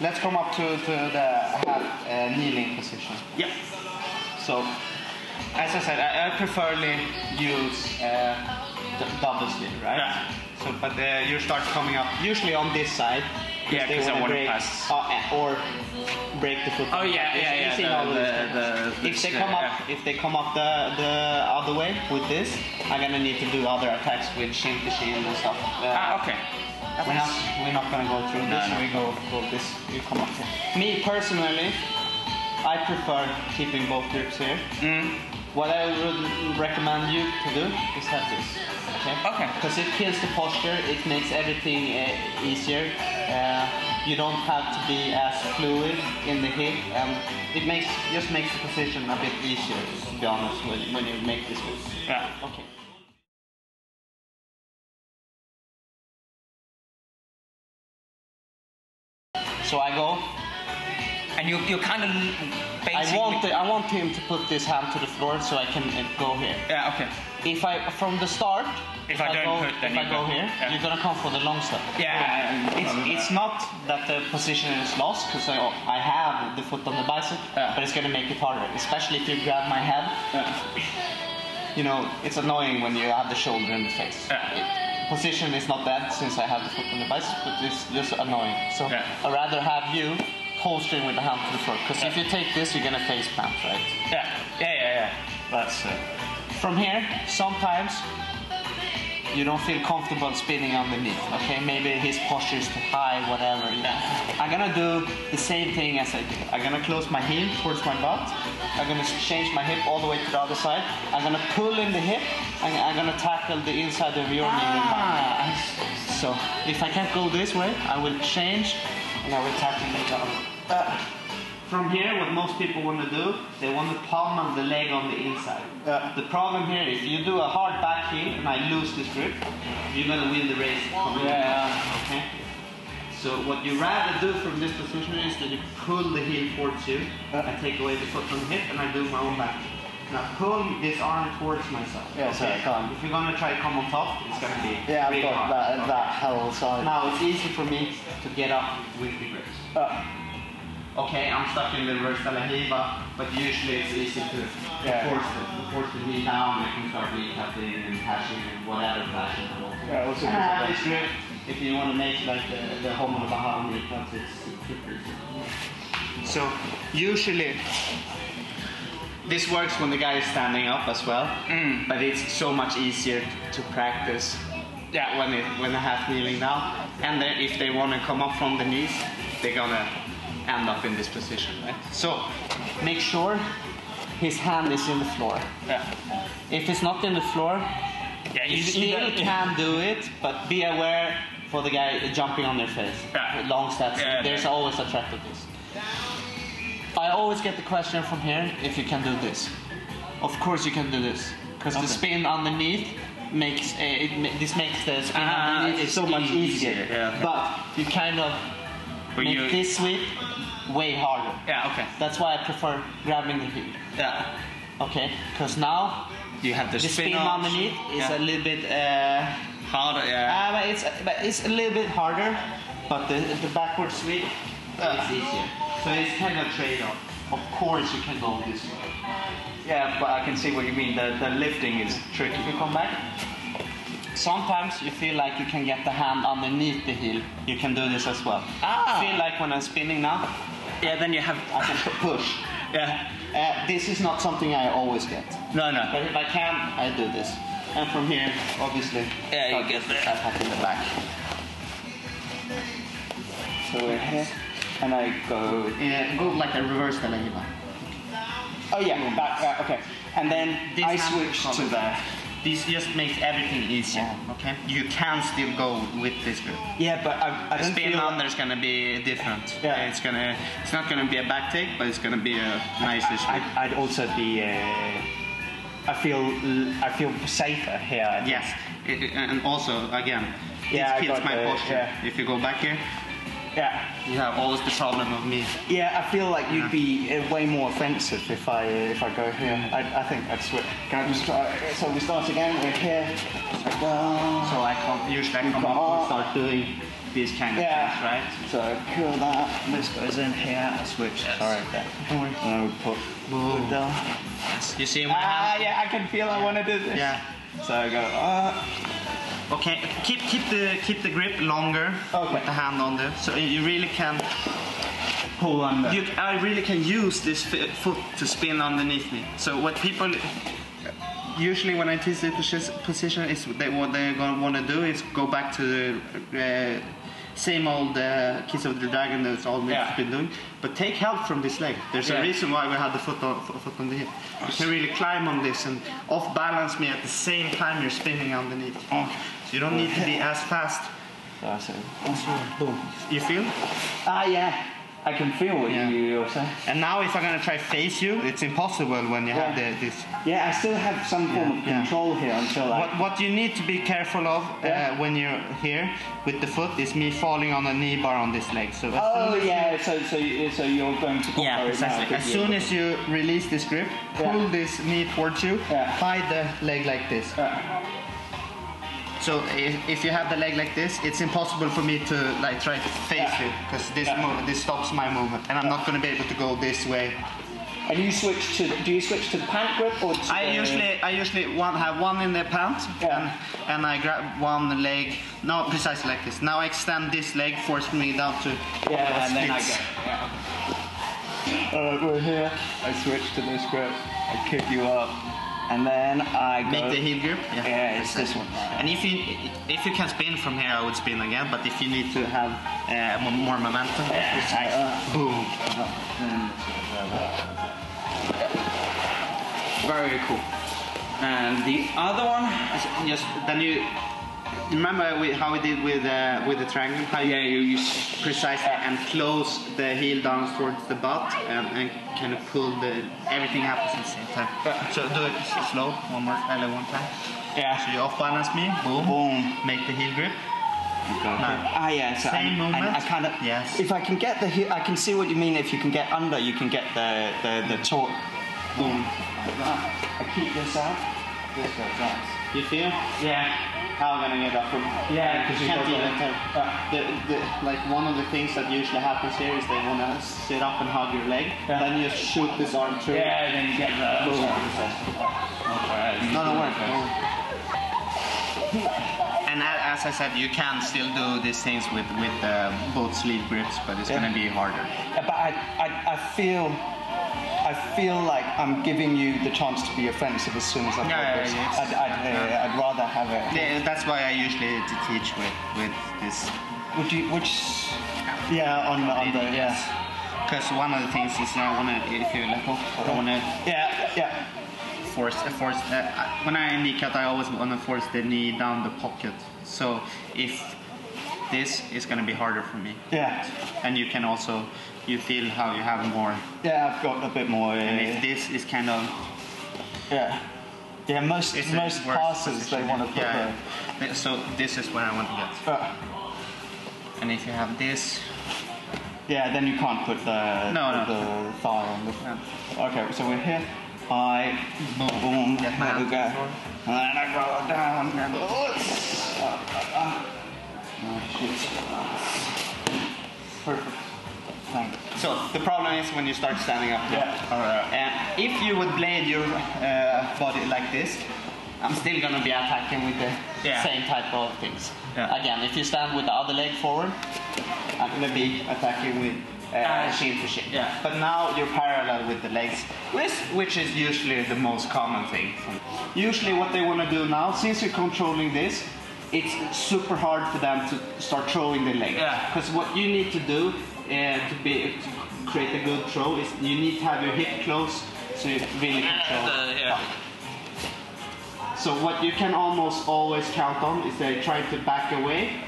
let's come up to the half kneeling position. Yeah. So, as I said, I preferably use the double sleeve, right? Yeah. So, but you start coming up usually on this side. Yeah, because I want to pass. Or break the foot. Oh yeah. If they come up the other way with this, I'm gonna need to do other attacks with shin to shin and stuff. Okay. We're not gonna go through this. No. We go this. You come up here. Me personally, I prefer keeping both grips here. What I would recommend you to do is have this. Okay. Because it kills the posture. It makes everything easier. You don't have to be as fluid in the hip, and it just makes the position a bit easier. To be honest, when you make this move. Yeah. Okay. So I go. And you kind of basically... I want him to put this hand to the floor so I can go here. Yeah, okay. If I from the start, if I go here, you're gonna come for the long step. Yeah. It's not that the position is lost because I have the foot on the bicep, but it's gonna make it harder, especially if you grab my head. You know, it's annoying when you have the shoulder in the face. Position is not bad since I have the foot on the bicep, but it's just annoying. So I'd rather have you holstering with the hand to the floor, because if you take this, you're gonna face plant, right? Yeah. That's from here. Sometimes you don't feel comfortable spinning underneath. Okay, maybe his posture is too high, whatever. I'm gonna do the same thing as I did. I'm gonna close my heel towards my butt. I'm gonna change my hip all the way to the other side. I'm gonna pull in the hip, and I'm gonna tackle the inside of your knee with mine. So if I can't go this way, I will change, and I will tackle it down. From here, what most people want to do, they want to palm the leg on the inside. The problem here, if you do a hard back heel and I lose this grip, you're going to win the race. Okay? So what you rather do from this position is that you pull the heel towards you, I take away the foot from the hip, and I do my own back heel. Now pull this arm towards myself. Yeah, so I can't. If you're going to try to come on top, it's going to be I've got that whole side. Now it's easy for me to get up with the grips. Okay, I'm stuck in the reverse de la hiva, but usually it's easy to force the knee down. I can start knee cutting and hashing and whatever fashion. This grip, if you want to make like the home of the Baha knee cuts, it's super easy. So usually this works when the guy is standing up as well, but it's so much easier to practice when they have kneeling down. And then if they want to come up from the knees, they're gonna end up in this position, right? So make sure his hand is in the floor. If it's not in the floor, you still can do it, but be aware for the guy jumping on their face. Long steps, there's always a trap of this. I always get the question from here if you can do this. Of course you can do this, because the spin underneath makes this makes the spin underneath so much easier. But you kind of make this sweep way harder. That's why I prefer grabbing the heel. Okay, because now you have the spin underneath is a little bit harder. But it's a little bit harder, but the backward sweep is easier. So it's kind of a trade-off. Of course you can go this way. Yeah, but I can see what you mean. The lifting is tricky. If you come back, sometimes you feel like you can get the hand underneath the heel. You can do this as well. I feel like when I'm spinning now, then you have... I can push. This is not something I always get. No. But if I can, I do this. And from here, obviously, you get the attack in the back. So we're here, and I go... go like a reverse de la hiva. Oh yeah, back, okay. And then I switch to there. This just makes everything easier, okay? You can still go with this grip. Yeah, but I don't spin under is gonna be different. It's not gonna be a back take, but it's gonna be a nicer sweep. I'd also be. I feel safer here. Yes, and also again, it kills my posture. If you go back here, Yeah. You have always the problem of me. Yeah, I feel like you'd be way more offensive if I go here. I think I'd switch. Can I just try? So we start again. We're here. So I come up and start doing these kind of things, right? So kill that. This goes in here. I switch. Yes. Sorry. And then we put wood down. Yes. You see my hand? Yeah, I can feel I want to do this. Yeah. So I go. Okay, keep the grip longer with the hand on there, so you really can Pull under. I really can use this foot to spin underneath me. So what people usually when I teach this position is what they're gonna want to do is go back to the same old Kiss of the Dragon that's always been doing, but take help from this leg. There's a reason why we have the foot on the hip. You can really climb on this and off balance me at the same time you're spinning underneath. So you don't need to be as fast. Boom. You feel? Yeah. I can feel what you're saying. And now if I'm gonna try face you, it's impossible when you have this. Yeah, I still have some form of control here until What you need to be careful of when you're here with the foot is me falling on a knee bar on this leg. So so you're going to go for it exactly. now. As soon as you release this grip, pull this knee towards you, hide the leg like this. So if you have the leg like this, it's impossible for me to like try to face you because this stops my movement, and I'm not going to be able to go this way. And do you switch to the pant grip or? I usually have one in the pant, and I grab one leg, not precisely like this. Now I extend this leg, forcing me down to and then I go. We're here. I switch to this grip. I kick you up. And then I go... Make the heel grip? Yeah, it's this one. And if you can spin from here, I would spin again, but if you need to have more momentum, boom. Very cool. And the other one is just then you remember how we did with the triangle? How you precisely and close the heel down towards the butt and kind of pull everything happens at the same time. So do it slow, one time. Yeah. So you off balance me, boom, make the heel grip. So same movement. And I kind of if I can get the heel, I can see what you mean. If you can get under, you can get the torque. Boom. I keep this out. This goes out. You feel? Yeah. How am I gonna get up from? Yeah, because you can't even tell. Like one of the things that usually happens here is they wanna sit up and hug your leg. Then you shoot this arm through. Yeah, and then you get the. No worries. And as I said, you can still do these things with both sleeve grips, but it's gonna be harder. Yeah, but I feel like I'm giving you the chance to be offensive as soon as I've got this. I'd rather have it. Yeah, that's why I usually teach with this. On the Because one of the things is I wanna, if you let go, I wanna. Force. When I knee cut, I always wanna force the knee down the pocket. So if this is gonna be harder for me. Yeah. And you can also. You feel how you have more. Yeah, I've got a bit more. And if this is kind of. Most passes they want to put there. So this is where I want to get. And if you have this. Yeah, then you can't put the thigh on the. Okay, so we're here. Boom, get my hand go. And then I go down. And perfect. So the problem is when you start standing up. If you would blade your body like this, I'm still gonna be attacking with the same type of things. Again, if you stand with the other leg forward, I'm gonna be attacking with shin to shin. But now you're parallel with the legs, which is usually the most common thing. Usually what they want to do now, since you're controlling this, it's super hard for them to start throwing the leg. Because what you need to do to create a good throw is you need to have your hip close so you really control. So what you can almost always count on is they try to back away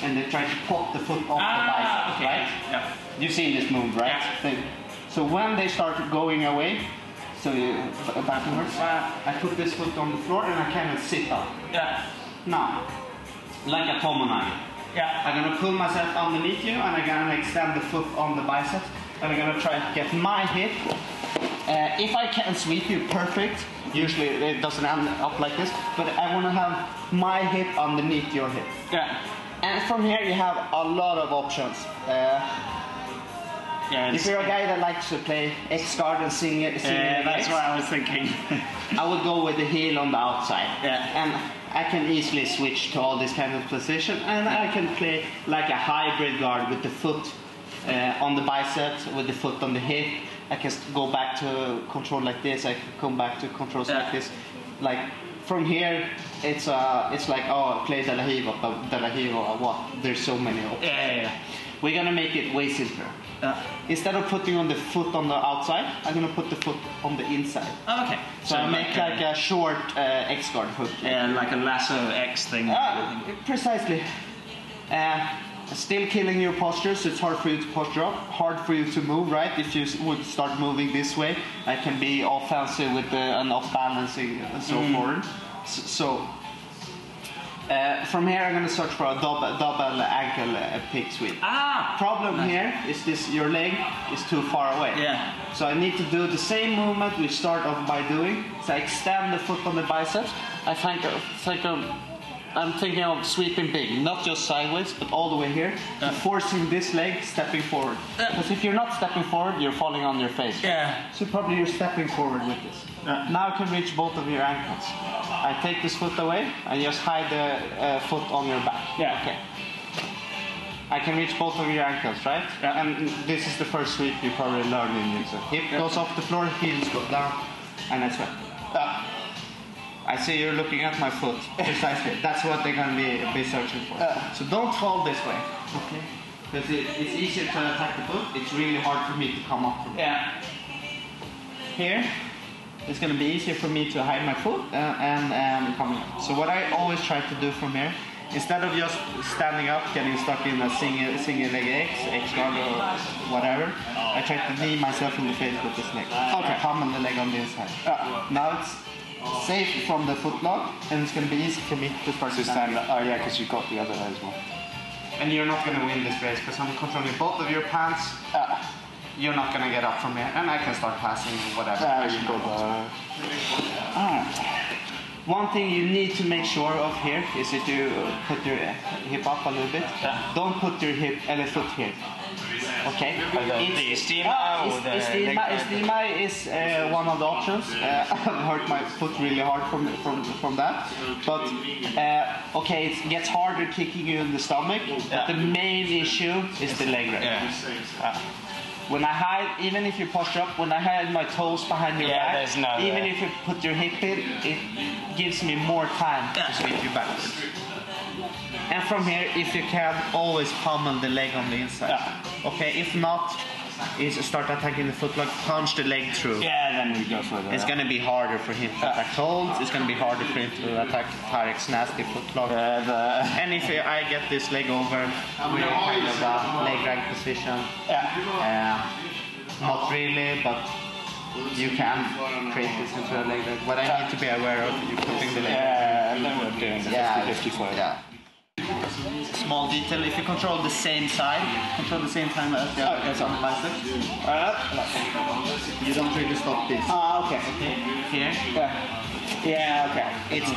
and they try to pop the foot off the bicep, right? You've seen this move, right? So when they start going away, so you backwards, I put this foot on the floor and I kind of sit up. Now, like a tomonagi. Yeah. I'm gonna pull myself underneath you, and I'm gonna extend the foot on the biceps, and I'm gonna try to get my hip. If I can sweep you, perfect. Usually it doesn't end up like this, but I wanna have my hip underneath your hip. Yeah. And from here you have a lot of options. If you're a guy that likes to play X-guard and sing that's what I was thinking. I would go with the heel on the outside. Yeah. And I can easily switch to all this kind of position, and I can play like a hybrid guard with the foot on the biceps, with the foot on the hip. I can go back to control like this. I can come back to controls like this. Like from here, it's like, oh, play De La Hiva, but De La Hiva, what? There's so many options. Yeah. We're gonna make it way simpler. Instead of putting on the foot on the outside, I'm gonna put the foot on the inside. Oh, okay. So I make like a short X-guard hook. Yeah, like a lasso X thing. Precisely. Still killing your posture, so it's hard for you to posture up, hard for you to move, right? If you would start moving this way, I can be offensive with and off balancing and so forward. From here, I'm going to search for a double ankle pig sweep. Problem here is this: your leg is too far away. Yeah. So I need to do the same movement we start off by doing. So I extend the foot on the biceps. I'm thinking of sweeping big, not just sideways, but all the way here, forcing this leg stepping forward. Because if you're not stepping forward, you're falling on your face. Yeah. So probably you're stepping forward with this. Now I can reach both of your ankles. I take this foot away and just hide the foot on your back. Yeah. Okay. I can reach both of your ankles, right? Yeah. And this is the first sweep you probably learned in this. Hip goes off the floor, heels go down, and I sweep. I see you're looking at my foot. Precisely. That's what they're going to be searching for. So don't fall this way. Okay. Because it's easier to attack the foot. It's really hard for me to come up from here. It's going to be easier for me to hide my foot and coming up. So what I always try to do from here, instead of just standing up, getting stuck in a single leg X-guard or whatever, I try to knee myself in the face with this leg. Okay. Pummel the leg on the inside. Now it's safe from the foot lock, and it's going to be easy for me to start to stand up. Oh yeah, because you got the other leg as well. And you're not going to win this race because I'm controlling both of your pants. You're not going to get up from here, and I can start passing whatever. One thing you need to make sure of here is if you put your hip up a little bit, don't put your foot here. Okay. The estima is one of the options. I've hurt my foot really hard from that. But okay, it gets harder kicking you in the stomach. But the main issue is the leg raise. When I hide, even if you posture up, when I hide my toes behind your back, even if you put your hip in, it gives me more time to sweep you backwards. And from here, if you can, always pummel the leg on the inside. Okay, if not, is start attacking the foot lock, punch the leg through. Then we go further. It's going to be harder for him to attack holds. It's going to be harder for him to attack Tarek's nasty foot lock. And if I get this leg over, we're kind of a leg drag position. Not really, but you can create this into a leg drag. What I need to be aware of, you're putting the leg and then we're doing the 50-50 for it. Small detail, if you control the same side, control the same time as the other on the biceps. You don't really stop this. Okay. Here. Okay. It's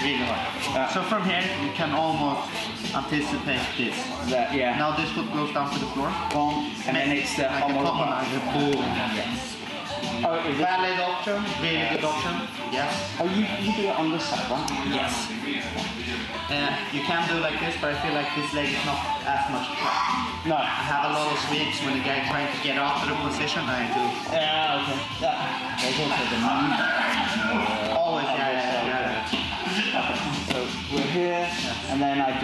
really hard. So from here, you can almost anticipate this. Now this foot goes down to the floor. Boom. And then it's the boom. Yes. Valid option, really good option. Yes. You do it on this side, right? Yes. You can do like this, but I feel like this leg is not as much track. No. I have a lot of sweeps when the guy is trying to get out of the position. I do. Okay. There's also the knee. Always, Okay. So we're here, and then I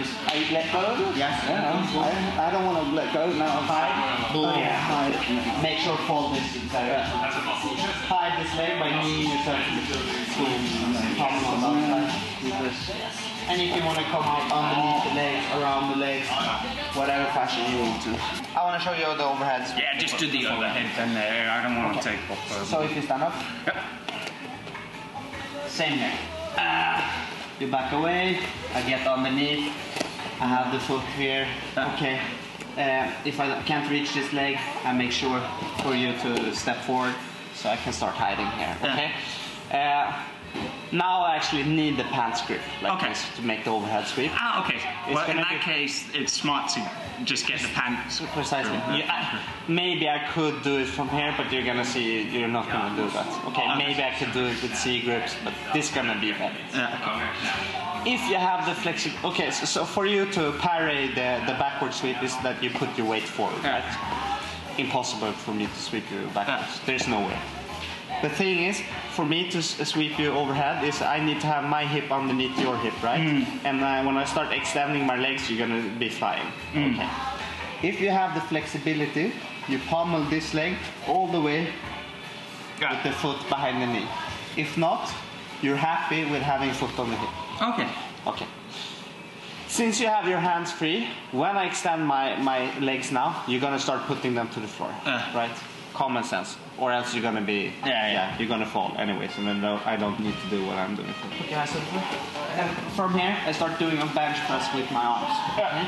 let go. Yes. I don't want to let go now. Hide. Hide. Make sure fall this direction. Hide this leg by kneeing yourself to the palm on the outside. And if you want to come out underneath the legs, around the legs, whatever fashion you want to. I want to show you the overheads. Yeah, just do the overhead then. I don't want to take off. So if you stand up. Same here. You back away, I get underneath, I have the foot here. Okay. If I can't reach this leg, I make sure for you to step forward so I can start hiding here. Okay. Now I actually need the pants grip like this to make the overhead sweep. Ah, okay. Well, in that case, it's smart to just get the pants. Precisely. Maybe I could do it from here, but you're gonna see you're not gonna do that. Okay, maybe I could do it with C grips, but this is gonna be better. If you have the flexibility, okay, so for you to parry the backward sweep is that you put your weight forward, right? Impossible for me to sweep you backwards. There's no way. The thing is, for me to sweep you overhead, is I need to have my hip underneath your hip, right? And when I start extending my legs, you're gonna be flying. Okay. If you have the flexibility, you pommel this leg all the way with the foot behind the knee. If not, you're happy with having foot on the hip. Okay. Okay. Since you have your hands free, when I extend my legs now, you're gonna start putting them to the floor, right? Common sense, or else you're gonna be you're gonna fall anyways, and then I don't need to do what I'm doing. Okay, so from here I start doing a bench press with my arms. Okay?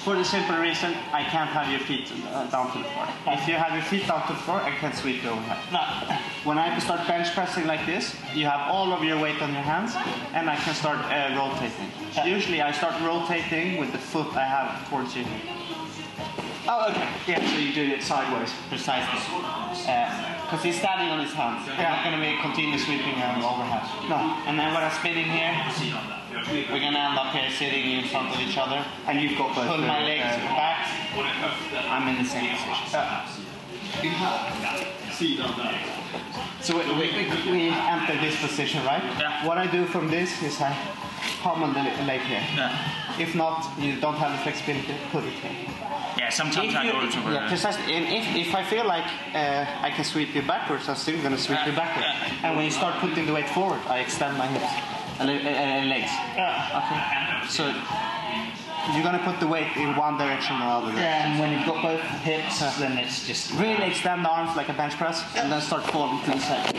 For the simple reason, I can't have your feet down to the floor. If you have your feet down to the floor, I can't sweep you overhead. No. When I start bench pressing like this, you have all of your weight on your hands, and I can start rotating. Usually I start rotating with the foot I have towards you. Oh, okay. Yeah, so you do it sideways. Precisely. Because he's standing on his hands. I'm not going to be continuous sweeping overhead. No. And then when I'm spinning here, we're going to end up here sitting in front of each other. And you've got both. Pull my legs back. I'm in the same position. So we enter this position, right? Yeah. What I do from this is I pommel the leg here. Yeah. If not, you don't have the flexibility, put it here. Yeah, sometimes I go to yeah, precisely. And if I feel like I can sweep you backwards, I'm still going to sweep you backwards. And when you start putting the weight forward, I extend my hips and legs. Okay. So you're going to put the weight in one direction or the other direction. Yeah, and when you've got both hips, then it's just really extend the arms like a bench press, and then start falling to the side.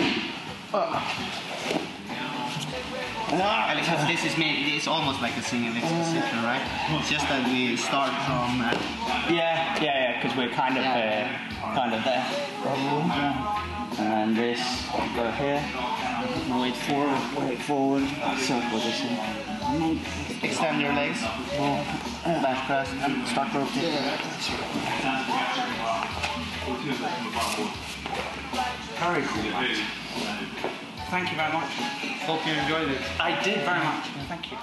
Because this is me, it's almost like a single leg position, right? It's just that we start from. Yeah, because we're kind of there. And this, go here, weight forward, circle this in. Extend your legs, bench press, and start rotating. Very cool. Thank you very much. Hope you enjoyed it. I did very much. Thank you.